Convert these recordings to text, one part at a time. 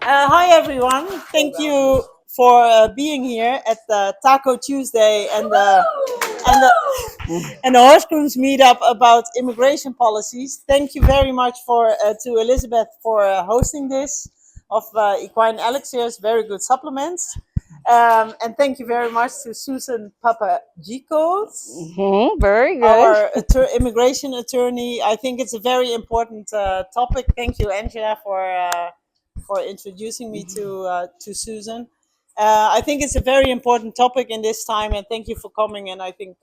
Hi everyone. Thank you for being here at the Taco Tuesday and the Horse Grooms Meet Up about immigration policies. Thank you very much to Elizabeth for hosting this of Equine Elixirs, very good supplements. And thank you very much to Susan Papagikos, Very good. our immigration attorney. I think it's a very important topic. Thank you, Angela, for introducing me to Susan. I think it's a very important topic in this time, and thank you for coming. And I think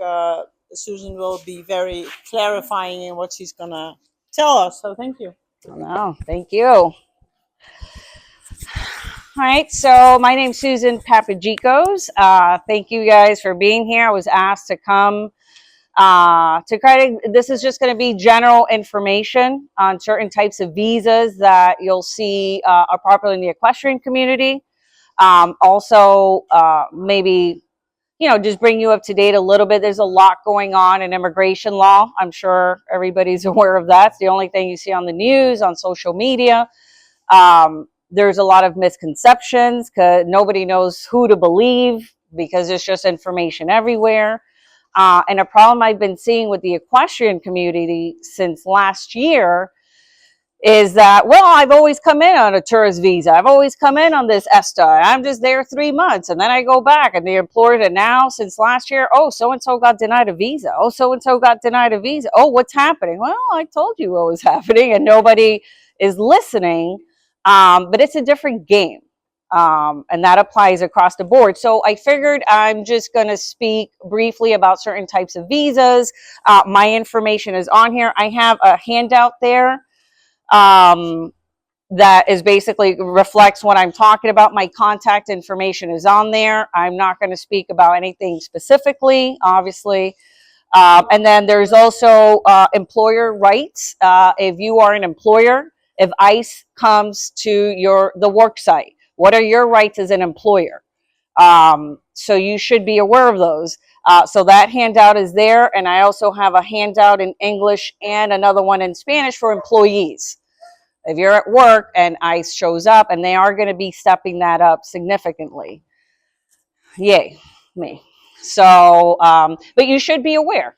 Susan will be very clarifying in what she's gonna tell us. So thank you. No, thank you. All right, so my name's Susan Papagikos. Thank you guys for being here. I was asked to come this is just going to be general information on certain types of visas that you'll see are popular in the equestrian community. Maybe just bring you up to date a little bit. There's a lot going on in immigration law. I'm sure everybody's aware of that. It's the only thing you see on the news, on social media. There's a lot of misconceptions because nobody knows who to believe because there's just information everywhere. And a problem I've been seeing with the equestrian community since last year is that, well, I've always come in on a tourist visa. I've always come in on this ESTA. I'm just there 3 months and then I go back and the employer, and now since last year, oh, so-and-so got denied a visa. Oh, so-and-so got denied a visa. Oh, what's happening? Well, I told you what was happening and nobody is listening. But it's a different game. And that applies across the board. So I figured I'm just going to speak briefly about certain types of visas. My information is on here. I have a handout there that is basically reflects what I'm talking about. My contact information is on there. I'm not going to speak about anything specifically, obviously. And then there's also employer rights. If you are an employer, if ICE comes to the work site, what are your rights as an employer? So you should be aware of those. So that handout is there. And I also have a handout in English and another one in Spanish for employees. If you're at work and ICE shows up, and they are going to be stepping that up significantly. Yay, me. So, but you should be aware.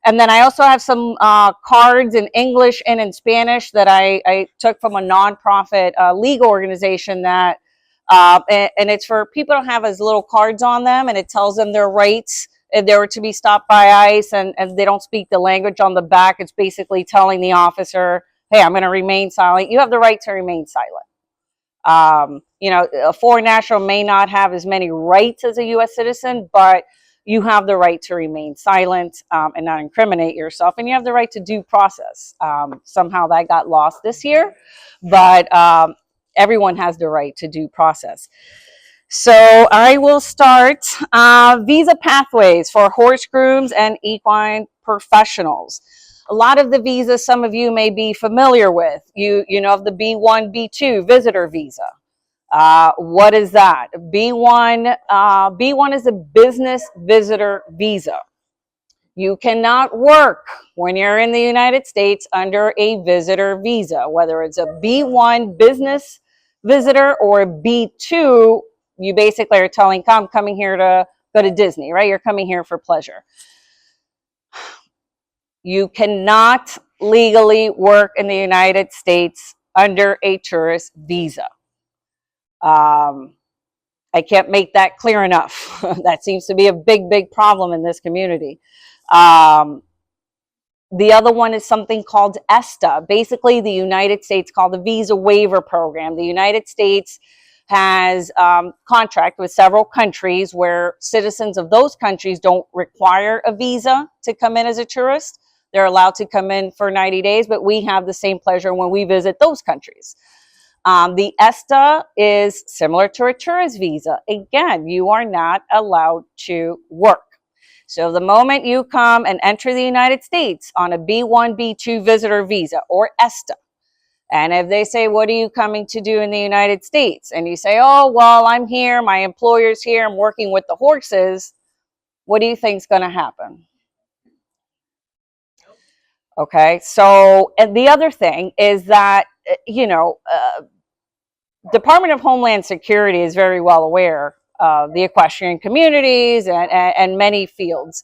And then I also have some cards in English and in Spanish that I took from a nonprofit legal organization that, and it's for people to have as little cards on them, and it tells them their rights if they were to be stopped by ICE and they don't speak the language on the back. It's basically telling the officer, hey, I'm going to remain silent. You have the right to remain silent. A foreign national may not have as many rights as a U.S. citizen, but you have the right to remain silent and not incriminate yourself. And you have the right to due process. Somehow that got lost this year, but everyone has the right to due process. So I will start visa pathways for horse grooms and equine professionals. A lot of the visas some of you may be familiar with. You know of the B1, B2 visitor visa. What is that? B1 is a business visitor visa. You cannot work when you're in the United States under a visitor visa, whether it's a B1 business visitor or a B2. You basically are telling, I'm coming here to go to Disney, right? You're coming here for pleasure. You cannot legally work in the United States under a tourist visa. I can't make that clear enough. That seems to be a big, big problem in this community. The other one is something called ESTA. Basically, the United States called the Visa Waiver Program. The United States has contract with several countries where citizens of those countries don't require a visa to come in as a tourist. They're allowed to come in for 90 days, but we have the same pleasure when we visit those countries. The ESTA is similar to a tourist visa. Again, you are not allowed to work. So the moment you come and enter the United States on a B1, B2 visitor visa or ESTA, and if they say, what are you coming to do in the United States? And you say, oh, well, I'm here, my employer's here, I'm working with the horses. What do you think is going to happen? Okay, so and the other thing is that, Department of Homeland Security is very well aware of the equestrian communities and many fields.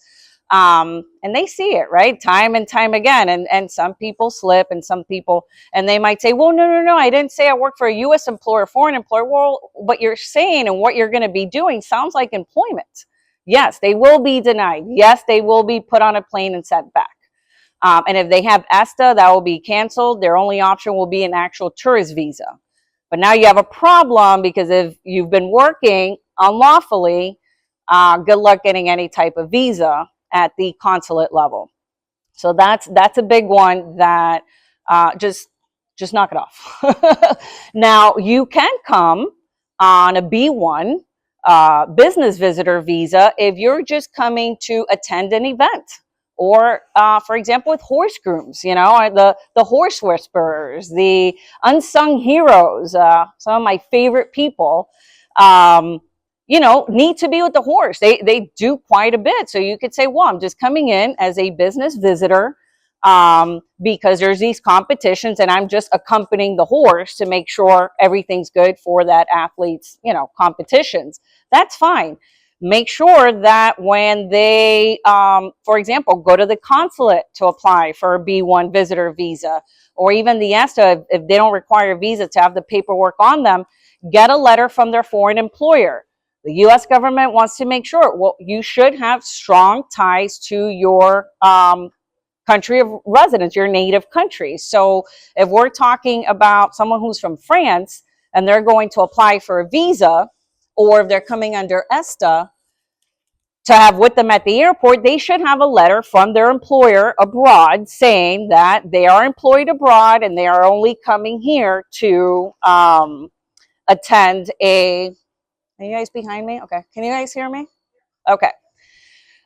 And they see it, right? Time and time again. And some people slip and some people, and they might say, well, no, I didn't say I work for a U.S. employer, foreign employer. Well, what you're saying and what you're going to be doing sounds like employment. Yes, they will be denied. Yes, they will be put on a plane and sent back. And if they have ESTA, that will be canceled. Their only option will be an actual tourist visa. But now you have a problem because if you've been working unlawfully, good luck getting any type of visa at the consulate level. So that's a big one that just knock it off. Now you can come on a B1 business visitor visa if you're just coming to attend an event. Or, for example, with horse grooms, you know, the horse whisperers, the unsung heroes, some of my favorite people, you know, need to be with the horse. They do quite a bit. So you could say, well, I'm just coming in as a business visitor because there's these competitions and I'm just accompanying the horse to make sure everything's good for that athlete's, you know, competitions. That's fine. Make sure that when they, for example, go to the consulate to apply for a B1 visitor visa, or even the ESTA, if they don't require a visa to have the paperwork on them, get a letter from their foreign employer. The U.S. government wants to make sure, well, you should have strong ties to your country of residence, your native country. So if we're talking about someone who's from France and they're going to apply for a visa, or if they're coming under ESTA, to have with them at the airport, they should have a letter from their employer abroad saying that they are employed abroad and they are only coming here to attend a... Are you guys behind me? Okay. Can you guys hear me? Okay.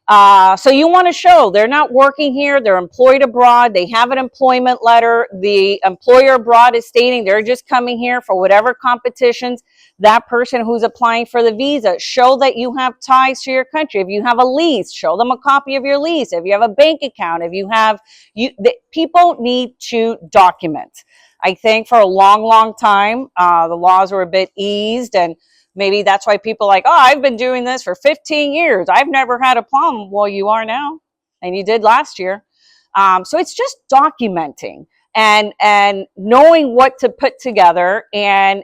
So you want to show they're not working here, they're employed abroad, they have an employment letter, the employer abroad is stating they're just coming here for whatever competitions. That person who's applying for the visa, show that you have ties to your country. If you have a lease, show them a copy of your lease. If you have a bank account, if you have, people need to document. I think for a long time, the laws were a bit eased, and maybe that's why people are like, oh, I've been doing this for 15 years. I've never had a problem. Well, you are now, and you did last year. So it's just documenting and knowing what to put together and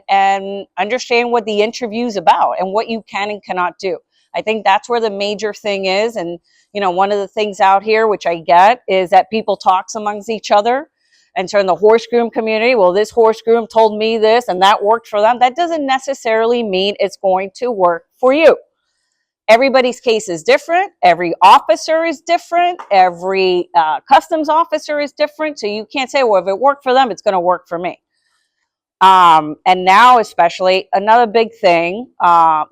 understand what the interview is about and what you can and cannot do. I think that's where the major thing is. And, you know, one of the things out here, which I get, is that people talks amongst each other. And so in the horse groom community, well, this horse groom told me this and that worked for them. That doesn't necessarily mean it's going to work for you. Everybody's case is different. Every officer is different. Every customs officer is different. So you can't say, well, if it worked for them, it's going to work for me. And now, especially, another big thing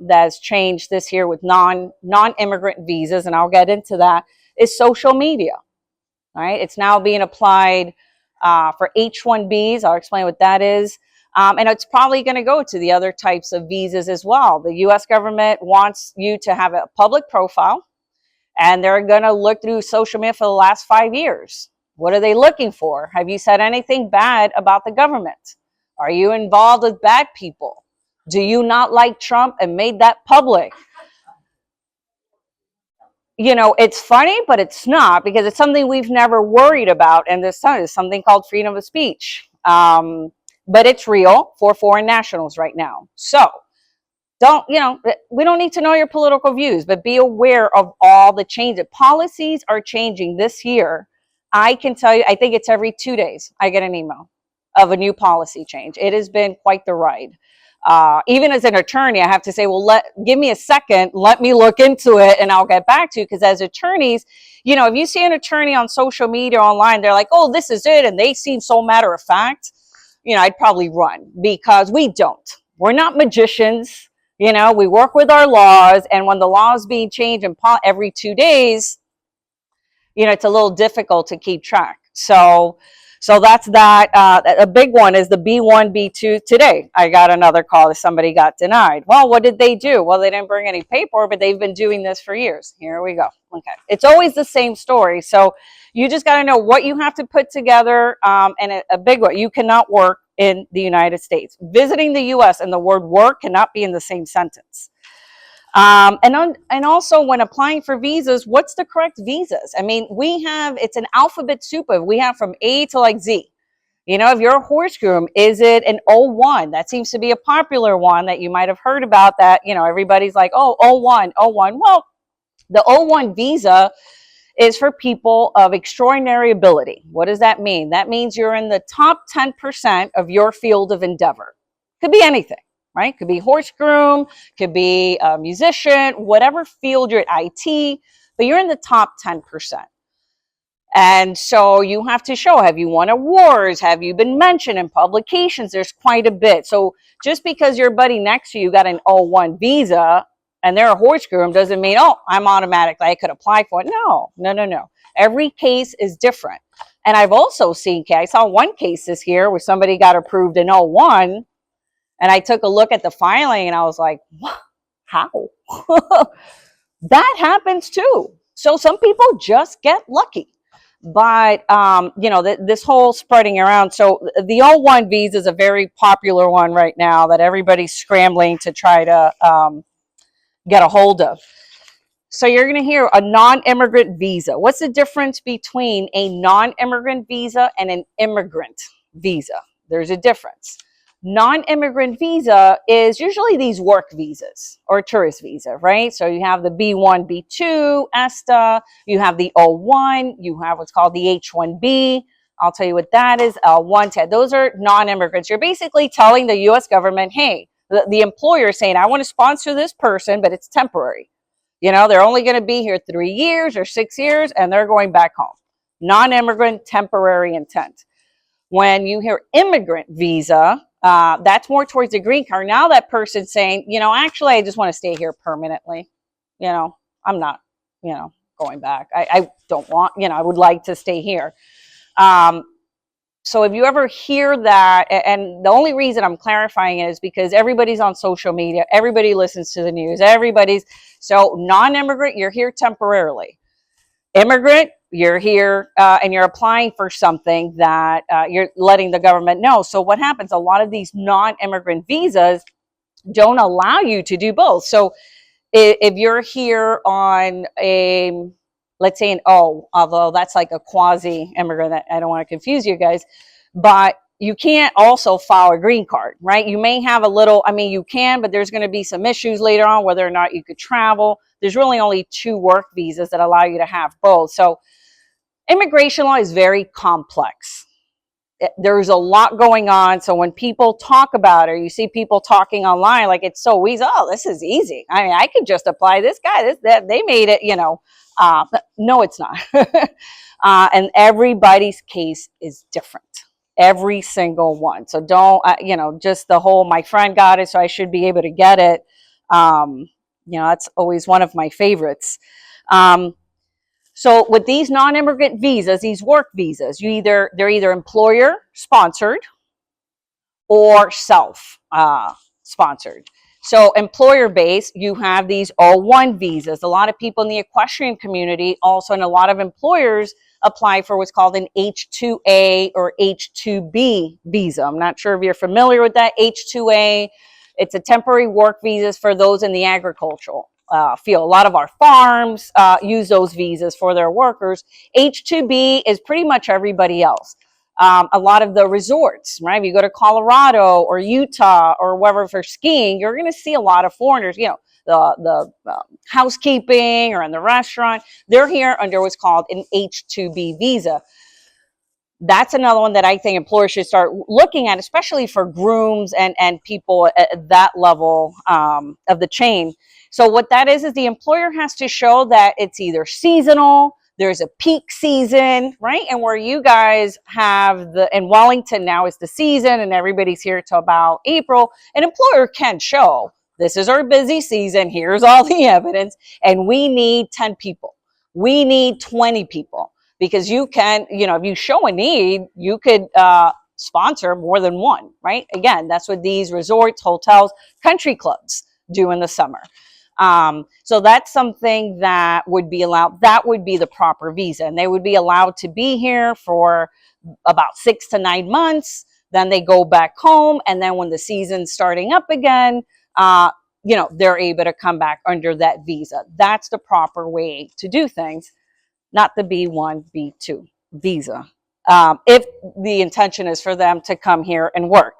that's changed this year with non-immigrant visas, and I'll get into that, is social media. All right, it's now being applied for H-1Bs. I'll explain what that is. And it's probably going to go to the other types of visas as well. The U.S. government wants you to have a public profile, and they're going to look through social media for the last 5 years. What are they looking for? Have you said anything bad about the government? Are you involved with bad people? Do you not like Trump and made that public? You know, it's funny, but it's not, because it's something we've never worried about. And this is something called freedom of speech. But it's real for foreign nationals right now. So we don't need to know your political views, but be aware of all the changes. Policies are changing this year. I can tell you, I think it's every 2 days I get an email of a new policy change. It has been quite the ride. Even as an attorney, I have to say, well, give me a second, let me look into it, and I'll get back to you. Because as attorneys, you know, if you see an attorney on social media or online, they're like, oh, this is it, and they seem so matter of fact, you know, I'd probably run, because we don't. We're not magicians. You know, we work with our laws, and when the law is being changed every 2 days, you know, it's a little difficult to keep track. So that's that. A big one is the B1, B2. Today, I got another call that somebody got denied. Well, what did they do? Well, they didn't bring any paperwork, but they've been doing this for years. Here we go. Okay. It's always the same story. So you just got to know what you have to put together. And a big one, you cannot work in the United States. Visiting the US and the word work cannot be in the same sentence. And also when applying for visas, what's the correct visas? I mean, it's an alphabet soup of, we have from A to like Z. You know, if you're a horse groom, is it an O1? That seems to be a popular one that you might have heard about, that, you know, everybody's like, oh, O1, O1. Well, the O1 visa is for people of extraordinary ability. What does that mean? That means you're in the top 10% of your field of endeavor. Could be anything, right? Could be horse groom, could be a musician, whatever field you're at, IT, but you're in the top 10%. And so you have to show, have you won awards? Have you been mentioned in publications? There's quite a bit. So just because your buddy next to you got an O1 visa and they're a horse groom doesn't mean, oh, I'm automatic, I could apply for it. No. Every case is different. And I've also seen, I saw one case this year where somebody got approved in O1, and I took a look at the filing and I was like, what? How? That happens too. So some people just get lucky. But, you know, this whole spreading around. So the O1 visa is a very popular one right now that everybody's scrambling to try to get a hold of. So you're going to hear a non-immigrant visa. What's the difference between a non-immigrant visa and an immigrant visa? There's a difference. Non-immigrant visa is usually these work visas or tourist visa, right? So you have the B1, B2, ESTA, you have the O1, you have what's called the H1B. I'll tell you what that is, L1. Those are non-immigrants. You're basically telling the US government, hey, the employer is saying, I want to sponsor this person, but it's temporary. You know, they're only going to be here 3 years or 6 years, and they're going back home. Non-immigrant, temporary intent. When you hear immigrant visa, that's more towards the green card. Now that person's saying, you know, actually, I just want to stay here permanently. You know, I'm not, you know, going back. I don't want, you know, I would like to stay here. So if you ever hear that, and the only reason I'm clarifying it is because everybody's on social media, everybody listens to the news, so non-immigrant, you're here temporarily. Immigrant, you're here and you're applying for something that you're letting the government know. So what happens, a lot of these non-immigrant visas don't allow you to do both. So if you're here on a, let's say an O, although that's like a quasi-immigrant, I don't want to confuse you guys, but you can't also file a green card, right? You may have a little, I mean, you can, but there's going to be some issues later on whether or not you could travel. There's really only 2 work visas that allow you to have both. So immigration law is very complex. There's a lot going on. So when people talk about it, or you see people talking online, like it's so easy. Oh, this is easy. I mean, I could just apply this guy, that they made it, you know. No, it's not. And everybody's case is different. Every single one. So don't, you know, just the whole, my friend got it, so I should be able to get it. You know, that's always one of my favorites. So with these non-immigrant visas, these work visas, they're either employer sponsored or self sponsored. So employer based, you have these O1 visas. A lot of people in the equestrian community also, and a lot of employers apply for what's called an H2A or H2B visa. I'm not sure if you're familiar with that. H2A, it's a temporary work visas for those in the agricultural field. A lot of our farms use those visas for their workers. H2B is pretty much everybody else. A lot of the resorts, right? If you go to Colorado or Utah or wherever for skiing, you're going to see a lot of foreigners, you know, the housekeeping or in the restaurant. They're here under what's called an H2B visa. That's another one that I think employers should start looking at, especially for grooms and people at that level of the chain. So what that is the employer has to show that it's either seasonal, there's a peak season, right? And where you guys have in Wellington now is the season and everybody's here till about April, an employer can show this is our busy season, here's all the evidence, and we need 10 people. We need 20 people, because you can, you know, if you show a need, you could sponsor more than one, right? Again, that's what these resorts, hotels, country clubs do in the summer. So that's something that would be allowed. That would be the proper visa, and they would be allowed to be here for about 6 to 9 months. then they go back home, and then when the season's starting up again, they're able to come back under that visa. That's the proper way to do things, not the B1, B2 visa. If the intention is for them to come here and work.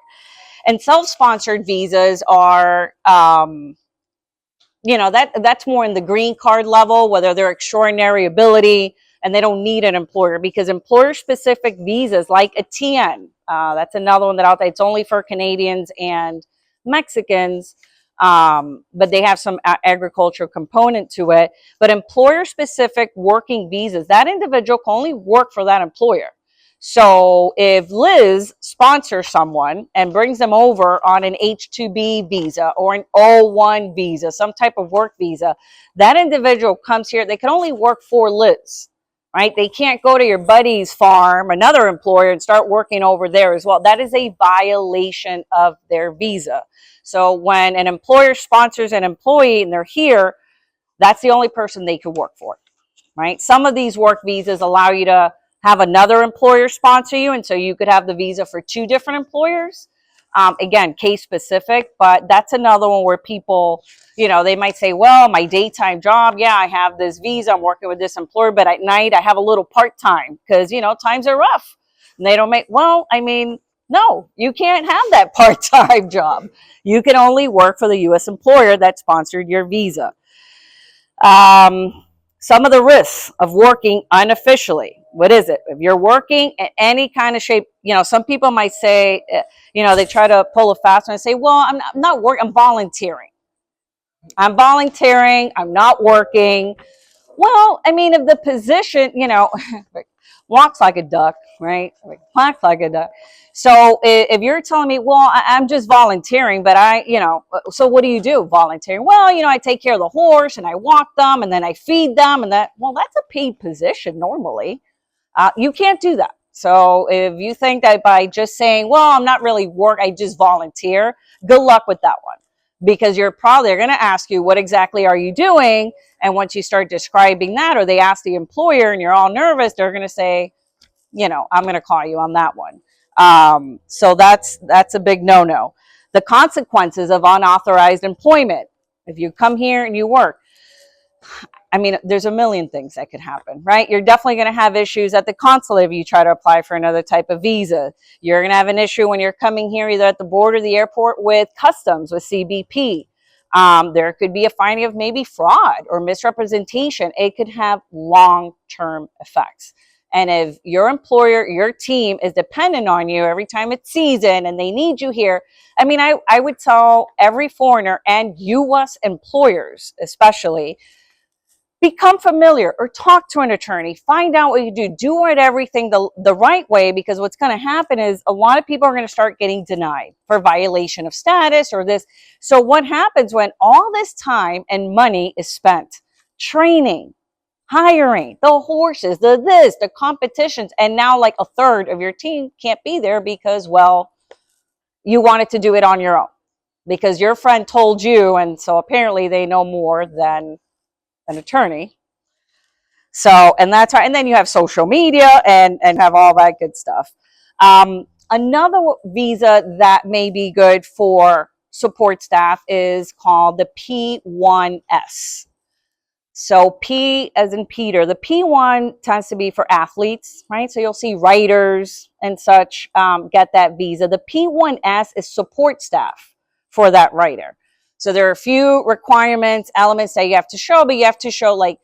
And self-sponsored visas are, that's more in the green card level, whether they're extraordinary ability and they don't need an employer, because employer-specific visas like a TN, that's another one that out there. It's only for Canadians and Mexicans, but they have some agricultural component to it. But employer-specific working visas, that individual can only work for that employer. So if Liz sponsors someone and brings them over on an H-2B visa or an O-1 visa, some type of work visa, that individual comes here, they can only work for Liz, right? They can't go to your buddy's farm, another employer, and start working over there as well. That is a violation of their visa. So when an employer sponsors an employee and they're here, that's the only person they could work for, right? Some of these work visas allow you to have another employer sponsor you, and so you could have the visa for 2 different employers. Again, case specific, but that's another one where people, they might say, well, my daytime job, yeah, I have this visa, I'm working with this employer, but at night I have a little part-time because, times are rough. And they don't no, you can't have that part-time job. You can only work for the U.S. employer that sponsored your visa. Some of the risks of working unofficially. What is it? If you're working in any kind of shape, some people might say, they try to pull a fast one and say, well, I'm not working, I'm volunteering. I'm volunteering, I'm not working. Well, if the position, walks like a duck, right? Quacks like a duck. So if you're telling me, well, I'm just volunteering, but so what do you do volunteering? Well, I take care of the horse and I walk them and then I feed them and that's a paid position normally. You can't do that. So if you think that by just saying, well, I'm not really I just volunteer, good luck with that one. Because they're going to ask you, what exactly are you doing? And once you start describing that, or they ask the employer and you're all nervous, they're going to say, I'm going to call you on that one. So that's a big no-no. The consequences of unauthorized employment. If you come here and you work, there's a million things that could happen, right? You're definitely going to have issues at the consulate if you try to apply for another type of visa. You're going to have an issue when you're coming here, either at the border or the airport, with customs, with CBP. There could be a finding of maybe fraud or misrepresentation. It could have long-term effects. And if your employer, your team is dependent on you every time it's season and they need you here, I would tell every foreigner and U.S. employers especially, become familiar or talk to an attorney, find out what you do everything the right way, because what's going to happen is a lot of people are going to start getting denied for violation of status or this. So what happens when all this time and money is spent training, hiring the horses, the competitions, and now like a third of your team can't be there because, well, you wanted to do it on your own because your friend told you, and so apparently they know more than an attorney. So, and that's right. And then you have social media and have all that good stuff. Another visa that may be good for support staff is called the P1S. So P as in Peter, the P1 tends to be for athletes, right? So you'll see writers and such get that visa. The P1S is support staff for that writer. So there are a few requirements, elements that you have to show, but you have to show, like,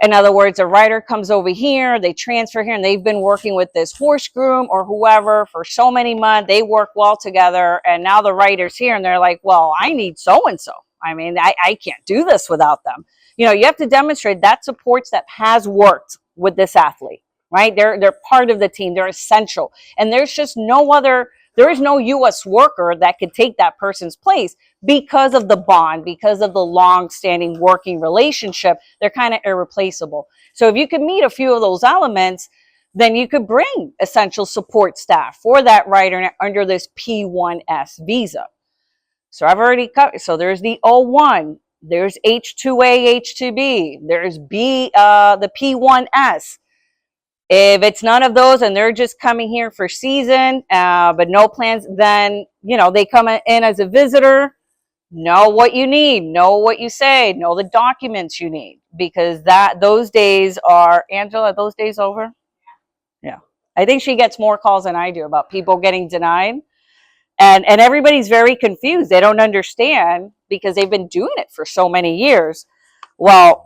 in other words, a writer comes over here, they transfer here, and they've been working with this horse groom or whoever for so many months. They work well together, and now the writer's here, and they're like, well, I need so-and-so. I can't do this without them. You have to demonstrate that support staff has worked with this athlete, right? They're part of the team. They're essential. And there's just there is no U.S. worker that could take that person's place because of the bond, because of the long-standing working relationship. They're kind of irreplaceable. So if you could meet a few of those elements, then you could bring essential support staff for that writer under this P1S visa. So I've already covered. So there's the O1, there's H2A, H2B, there's the P1S. If it's none of those and they're just coming here for season, but no plans, then, they come in as a visitor, know what you need, know what you say, know the documents you need, because those days are, Angela, those days over? Yeah. I think she gets more calls than I do about people getting denied. And everybody's very confused. They don't understand because they've been doing it for so many years. Well,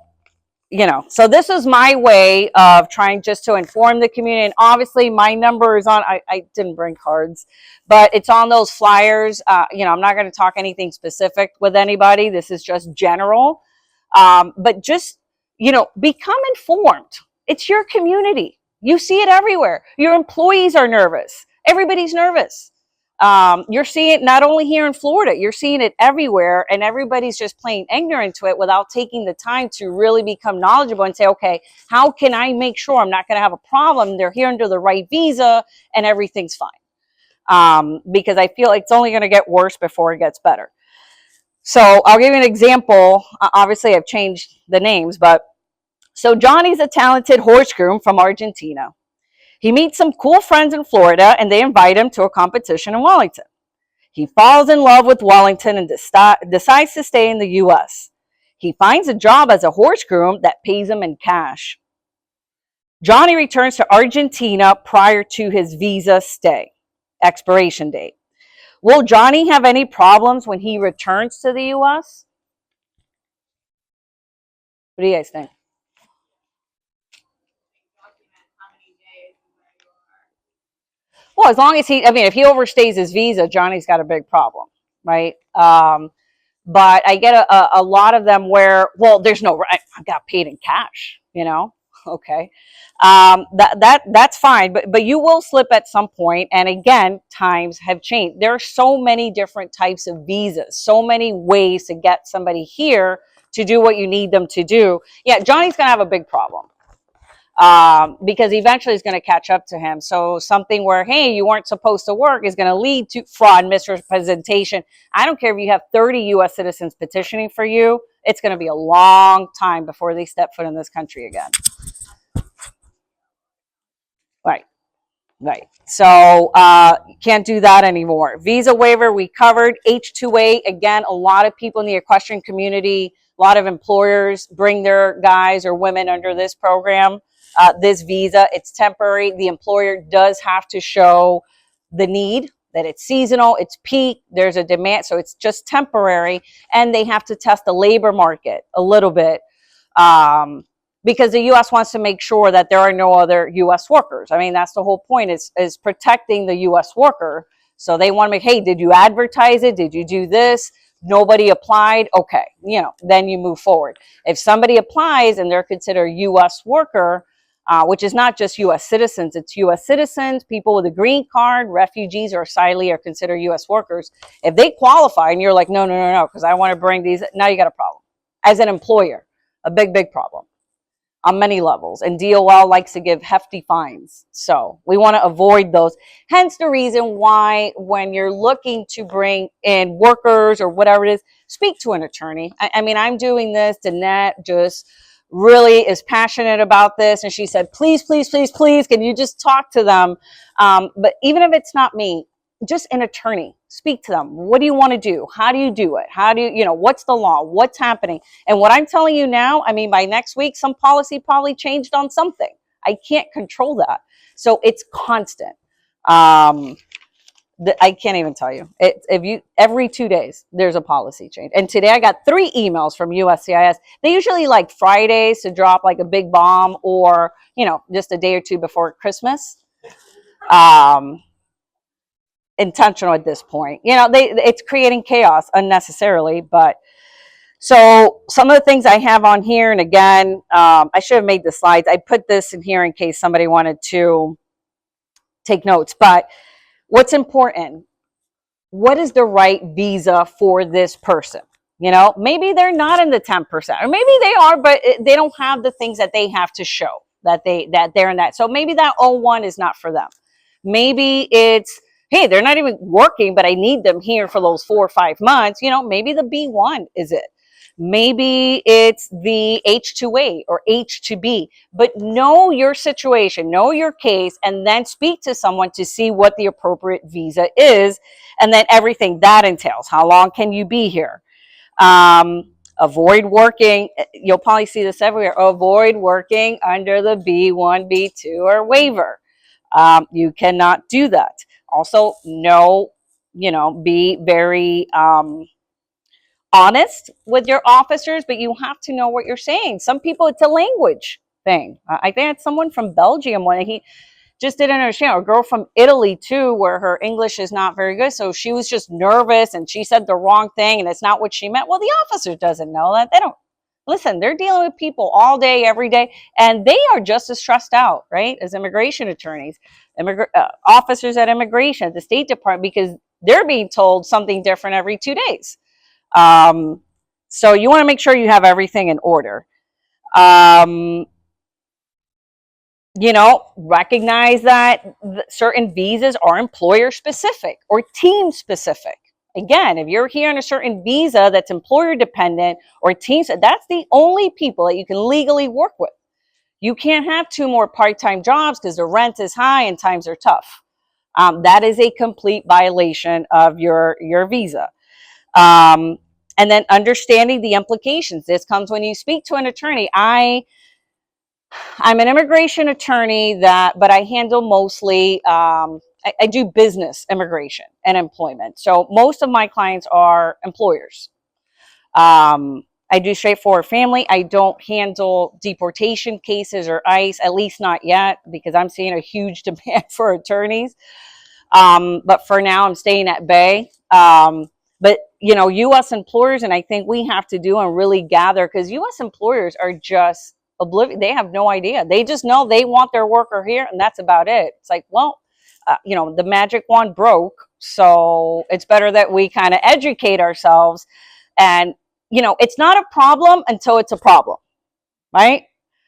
so this was my way of trying just to inform the community. And obviously my number is on, I didn't bring cards, but it's on those flyers. I'm not going to talk anything specific with anybody. This is just general. But just, become informed. It's your community. You see it everywhere. Your employees are nervous. Everybody's nervous. You're seeing it not only here in Florida, you're seeing it everywhere, and everybody's just playing ignorant to it without taking the time to really become knowledgeable and say, okay, how can I make sure I'm not going to have a problem? They're here under the right visa and everything's fine. Because I feel like it's only going to get worse before it gets better. So I'll give you an example. Obviously, I've changed the names, but so Johnny's a talented horse groom from Argentina. He meets some cool friends in Florida, and they invite him to a competition in Wellington. He falls in love with Wellington and decides to stay in the U.S. He finds a job as a horse groom that pays him in cash. Johnny returns to Argentina prior to his visa expiration date. Will Johnny have any problems when he returns to the U.S.? What do you guys think? Well, as long as if he overstays his visa, Johnny's got a big problem, right? But I get a lot of them where, well, there's no, I got paid in cash, okay. That's fine, but you will slip at some point. And again, times have changed. There are so many different types of visas, so many ways to get somebody here to do what you need them to do. Yeah, Johnny's going to have a big problem. Because eventually it's going to catch up to him. So something where, hey, you weren't supposed to work is going to lead to fraud, misrepresentation. I don't care if you have 30 U.S. citizens petitioning for you. It's going to be a long time before they step foot in this country again. Right. So can't do that anymore. Visa waiver, we covered. H-2A, again, a lot of people in the equestrian community, a lot of employers bring their guys or women under this program. This visa, it's temporary. The employer does have to show the need, that it's seasonal, it's peak, there's a demand, so it's just temporary, and they have to test the labor market a little bit because the U.S. wants to make sure that there are no other U.S. workers. I mean, that's the whole point, is protecting the U.S. worker. So they want to make, hey, did you advertise it? Did you do this? Nobody applied. Okay, then you move forward. If somebody applies and they're considered a U.S. worker, which is not just U.S. citizens, it's U.S. citizens, people with a green card, refugees or asylees are considered U.S. workers. If they qualify and you're like, no, because I want to bring these, now you got a problem. As an employer, a big, big problem on many levels. And DOL likes to give hefty fines. So we want to avoid those. Hence the reason why when you're looking to bring in workers or whatever it is, speak to an attorney. I mean, I'm doing this. Danette just really is passionate about this. And she said, please, can you just talk to them? But even if it's not me, just an attorney, speak to them. What do you want to do? How do you do it? How do you, what's the law? What's happening? And what I'm telling you now, I mean, by next week, some policy probably changed on something. I can't control that. So it's constant. I can't even tell you. Every 2 days, there's a policy change. And today I got 3 emails from USCIS. They usually like Fridays to drop like a big bomb or, just a day or two before Christmas. Intentional at this point. It's creating chaos unnecessarily. But so some of the things I have on here, and again, I should have made the slides. I put this in here in case somebody wanted to take notes. But what's important? What is the right visa for this person? Maybe they're not in the 10%, or maybe they are, but they don't have the things that they have to show that they're in that. So maybe that O1 is not for them. Maybe it's, hey, they're not even working, but I need them here for those 4 or 5 months. Maybe the B1 is it. Maybe it's the H-2A or H-2B, but know your situation, know your case, and then speak to someone to see what the appropriate visa is, and then everything that entails. How long can you be here? Avoid working. You'll probably see this everywhere. Avoid working under the B1, B2, or waiver. You cannot do that. Also, be very honest with your officers, but you have to know what you're saying. Some people, it's a language thing. I think it's someone from Belgium when he just didn't understand. A girl from Italy too, where her English is not very good, so she was just nervous and she said the wrong thing and it's not what she meant. Well, the officer doesn't know that. They don't listen. They're dealing with people all day, every day, and they are just as stressed out, right, as immigration attorneys, officers at immigration, at the State Department, because they're being told something different every 2 days. So you want to make sure you have everything in order. Recognize that certain visas are employer specific or team specific. Again, if you're here on a certain visa that's employer dependent or team, that's the only people that you can legally work with. You can't have 2 more part-time jobs because the rent is high and times are tough. That is a complete violation of your visa. And then understanding the implications. This comes when you speak to an attorney. I'm an immigration attorney but I handle mostly, I do business immigration and employment. So most of my clients are employers. I do straightforward family. I don't handle deportation cases or ICE, at least not yet, because I'm seeing a huge demand for attorneys. But for now, I'm staying at bay. But, U.S. employers, and I think we have to do and really gather, because U.S. employers are just oblivious. They have no idea. They just know they want their worker here, and that's about it. It's like, well, the magic wand broke, so it's better that we kind of educate ourselves. And, it's not a problem until it's a problem, right?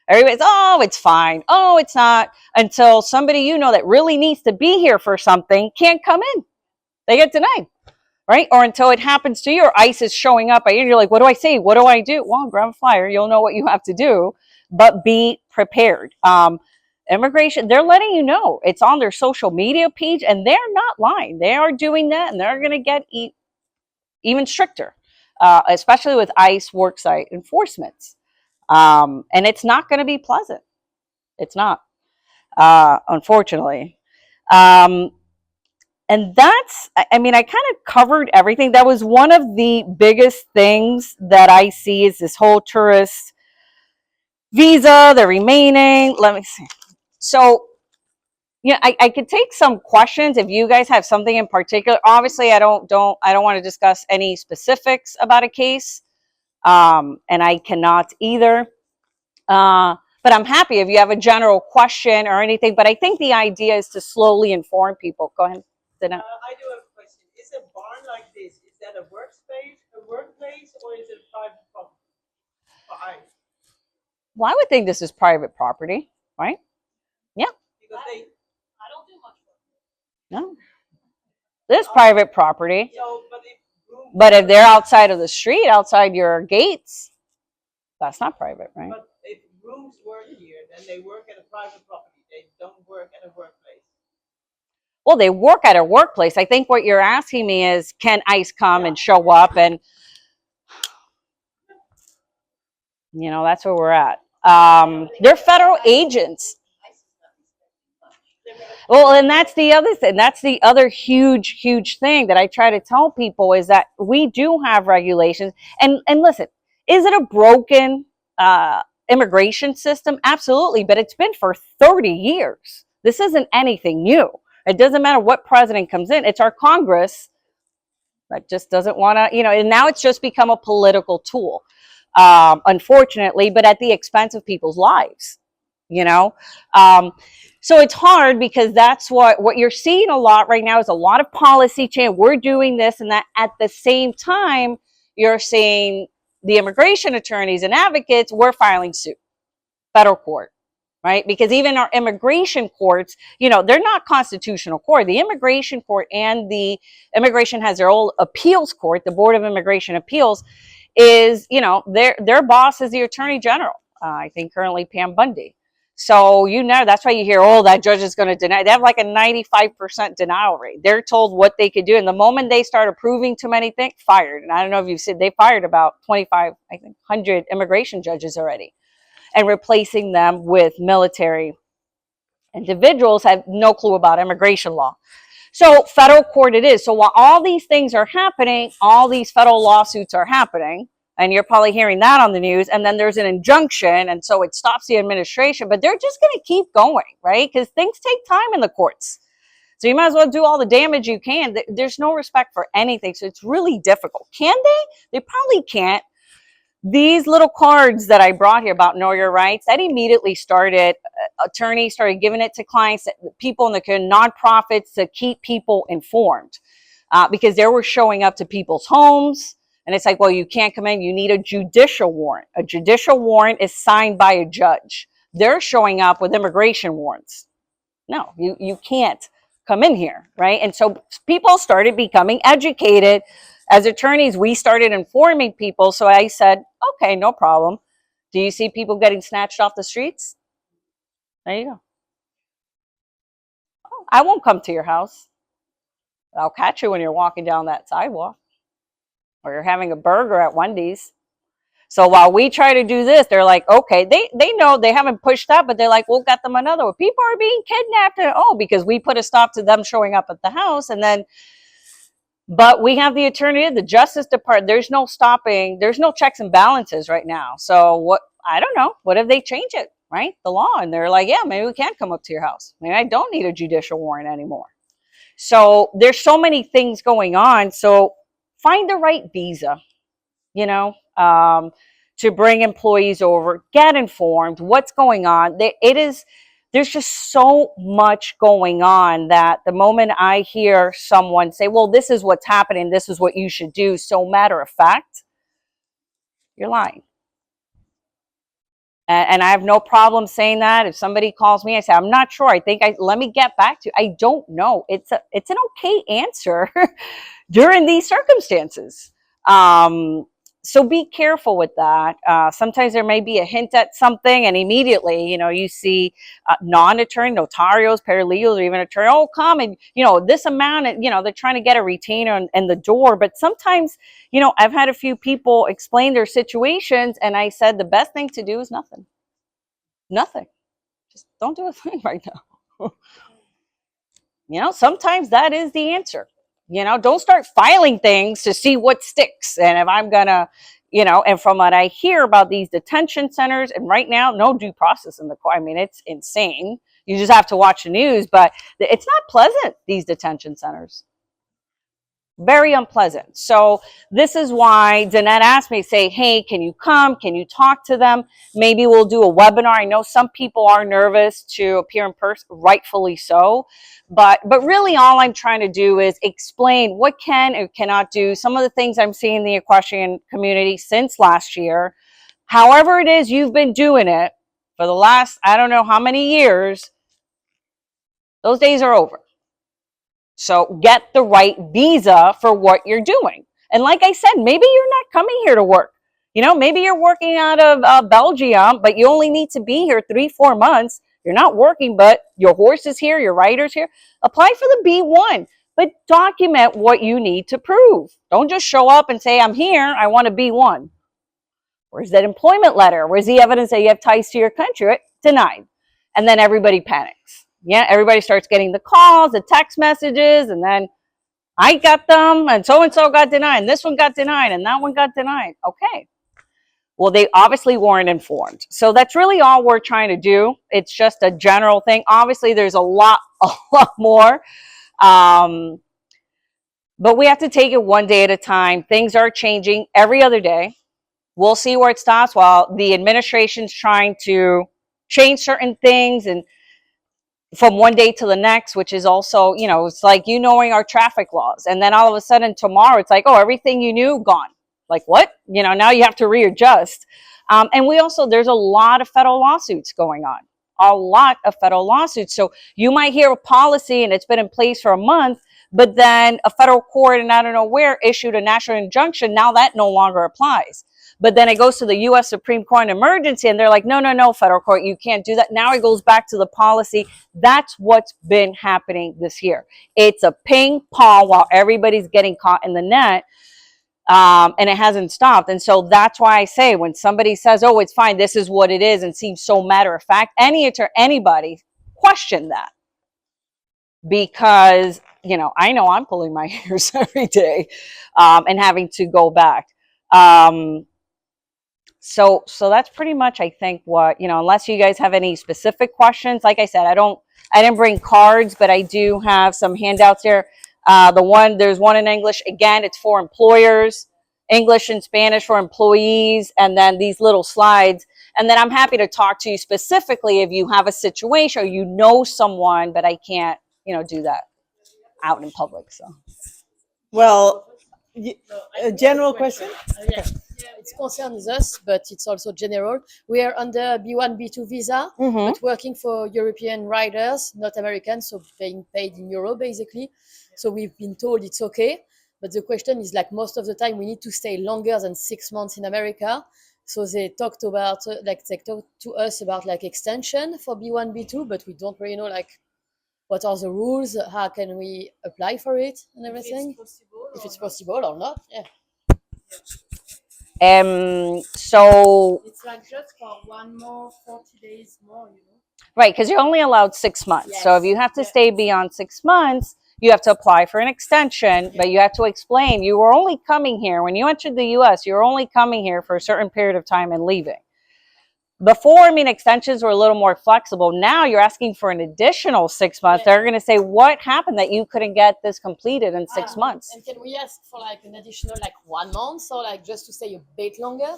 Everybody's, oh, it's fine. Oh, it's not. Until somebody that really needs to be here for something can't come in. They get denied, right? Or until it happens to you, or ICE is showing up, and you're like, what do I say? What do I do? Well, grab a flyer. You'll know what you have to do, but be prepared. Immigration, they're letting you know. It's on their social media page, and they're not lying. They are doing that, and they're going to get even stricter, especially with ICE worksite enforcements. And it's not going to be pleasant. It's not, unfortunately. And that's, I kind of covered everything. That was one of the biggest things that I see is this whole tourist visa, the remaining. Let me see. So, I could take some questions if you guys have something in particular. Obviously, I don't want to discuss any specifics about a case, and I cannot either. But I'm happy if you have a general question or anything. But I think the idea is to slowly inform people. Go ahead, Dana. I do have a question. Is a barn like this, is that a workplace, or is it a private property? Well, I would think this is private property, right? Yeah. Because I don't do much work. No. This is private property. So, but if they're outside of the street, outside your gates, that's not private, right? But if grooms work here, then they work at a private property. They don't work at a workplace. Well, they work at a workplace. I think what you're asking me is, can ICE come and show up? And, that's where we're at. They're federal agents. Well, and that's the other thing. That's the other huge, huge thing that I try to tell people is that we do have regulations. And listen, is it a broken immigration system? Absolutely. But it's been for 30 years. This isn't anything new. It doesn't matter what president comes in. It's our Congress that just doesn't want to, and now it's just become a political tool, unfortunately, but at the expense of people's lives, So it's hard because that's what you're seeing a lot right now is a lot of policy change. We're doing this and that. At the same time, you're seeing the immigration attorneys and advocates, we're filing suit, federal court, right? Because even our immigration courts, they're not constitutional court. The immigration court and the immigration has their own appeals court, the Board of Immigration Appeals. is, you know, their boss is the attorney general. I think currently Pam Bundy. So, you know, that's why you hear, oh, that judge is going to deny. They have like a 95% denial rate. They're told what they could do. And the moment they start approving too many things, fired. And I don't know if you've seen, they fired about 25, I think, 100 immigration judges already, and replacing them with military individuals have no clue about immigration law. So federal court it is. So while all these things are happening, all these federal lawsuits are happening, and you're probably hearing that on the news, and then there's an injunction, and so it stops the administration, but they're just going to keep going, right? Because things take time in the courts. So you might as well do all the damage you can. There's no respect for anything, so it's really difficult. Can they? They probably can't. These little cards that I brought here about know your rights, that immediately started, attorneys started giving it to clients, people in the nonprofits, to keep people informed, because they were showing up to people's homes. And it's like, well, you can't come in. You need a judicial warrant. A judicial warrant is signed by a judge. They're showing up with immigration warrants. No, you can't come in here, right? And so people started becoming educated. As attorneys, we started informing people. So I said, okay, no problem. Do you see people getting snatched off the streets? There you go. Oh, I won't come to your house. I'll catch you when you're walking down that sidewalk, or you're having a burger at Wendy's. So while we try to do this, they're like, okay, they know they haven't pushed that, but they're like, we'll get them another one. People are being kidnapped, and because we put a stop to them showing up at the house. And then, but we have the attorney, the Justice Department. There's no stopping. There's no checks and balances right now. So what, I don't know. What if they change it, right? The law. And they're like, yeah, maybe we can come up to your house. Maybe I don't need a judicial warrant anymore. So there's so many things going on. So find the right visa, you know, to bring employees over, get informed what's going on. There's just so much going on that the moment I hear someone say, well, this is what's happening, this is what you should do, so matter of fact, you're lying. And I have no problem saying that. If somebody calls me, I say, I'm not sure. Let me get back to you. I don't know. It's an okay answer during these circumstances. So be careful with that. Sometimes there may be a hint at something, and immediately, you know, you see non-attorney, notarios, paralegals, or even attorney, oh, come and, you know, this amount, and, you know, they're trying to get a retainer in the door. But sometimes, you know, I've had a few people explain their situations, and I said, the best thing to do is nothing. Nothing. Just don't do a thing right now. You know, sometimes that is the answer. You know, don't start filing things to see what sticks. And if I'm going to, you know, and from what I hear about these detention centers, and right now, no due process in the court. I mean, it's insane. You just have to watch the news, but it's not pleasant, these detention centers. Very unpleasant. So this is why Danette asked me, say, hey, can you come? Can you talk to them? Maybe we'll do a webinar. I know some people are nervous to appear in person, rightfully so. But really all I'm trying to do is explain what can and cannot do, some of the things I'm seeing in the equestrian community since last year. However it is you've been doing it for the last, I don't know how many years, those days are over. So get the right visa for what you're doing. And like I said, maybe you're not coming here to work. You know, maybe you're working out of Belgium, but you only need to be here 3-4 months. You're not working, but your horse is here, your rider's here. Apply for the B1, but document what you need to prove. Don't just show up and say, I'm here, I want a B1. Where's that employment letter? Where's the evidence that you have ties to your country? Denied. And then everybody panics. Yeah, everybody starts getting the calls, the text messages, and then I got them, and so-and-so got denied, and this one got denied, and that one got denied. Okay. Well, they obviously weren't informed. So that's really all we're trying to do. It's just a general thing. Obviously, there's a lot more. But we have to take it one day at a time. Things are changing every other day. We'll see where it stops while the administration's trying to change certain things and from one day to the next, which is also, you know, it's like you knowing our traffic laws. And then all of a sudden tomorrow, it's like, oh, everything you knew, gone. Like what? You know, now you have to readjust. And we also, there's a lot of federal lawsuits going on. A lot of federal lawsuits. So you might hear a policy and it's been in place for a month, but then a federal court and I don't know where issued a national injunction. Now that no longer applies. But then it goes to the U.S. Supreme Court in emergency, and they're like, no, no, no, federal court, you can't do that. Now it goes back to the policy. That's what's been happening this year. It's a ping pong while everybody's getting caught in the net. And it hasn't stopped. And so that's why I say when somebody says, oh, it's fine, this is what it is, and seems so matter of fact, anybody question that. Because, you know I'm pulling my hairs every day and having to go back. So that's pretty much, I think, what, unless you guys have any specific questions. Like I said, I didn't bring cards, but I do have some handouts here. There's one in English. Again, it's for employers, English and Spanish for employees, and then these little slides. And then I'm happy to talk to you specifically if you have a situation or you know someone, but I can't, do that out in public. So, Well, a general question? Yeah, it concerns us, but it's also general. We are under B1, B2 visa, but working for European riders, not Americans, so being paid in euro basically. So we've been told it's okay, but the question is, like, most of the time we need to stay longer than 6 months in America. So they talked to us about like extension for B1, B2, but we don't really know like what are the rules, how can we apply for it and everything, if it's possible or not. Yeah. So it's like just for 40 days more, right, because you're only allowed 6 months. Yes. So if you have to stay beyond 6 months, you have to apply for an extension, but you have to explain you were only coming here when you entered the US, you're only coming here for a certain period of time and leaving. Before, extensions were a little more flexible. Now you're asking for an additional 6 months. They're going to say, what happened that you couldn't get this completed in 6 months? And can we ask for like an additional 1 month or like just to stay a bit longer?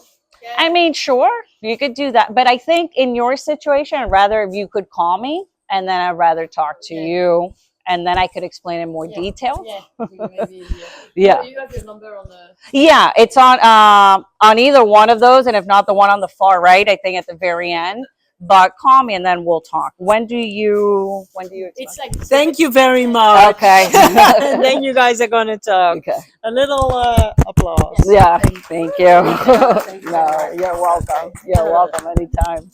Sure, you could do that. But I think in your situation, I'd rather if you could call me and then I'd rather talk to you and then I could explain in more detail. Yeah. You have your number on the... Yeah, it's on either one of those, and if not, the one on the far right, I think at the very end. But call me and then we'll talk. When do you It's like... Thank you very much. Okay. And then you guys are going to talk. Okay. A little applause. Yeah, thank you. No, you're welcome. You're welcome anytime.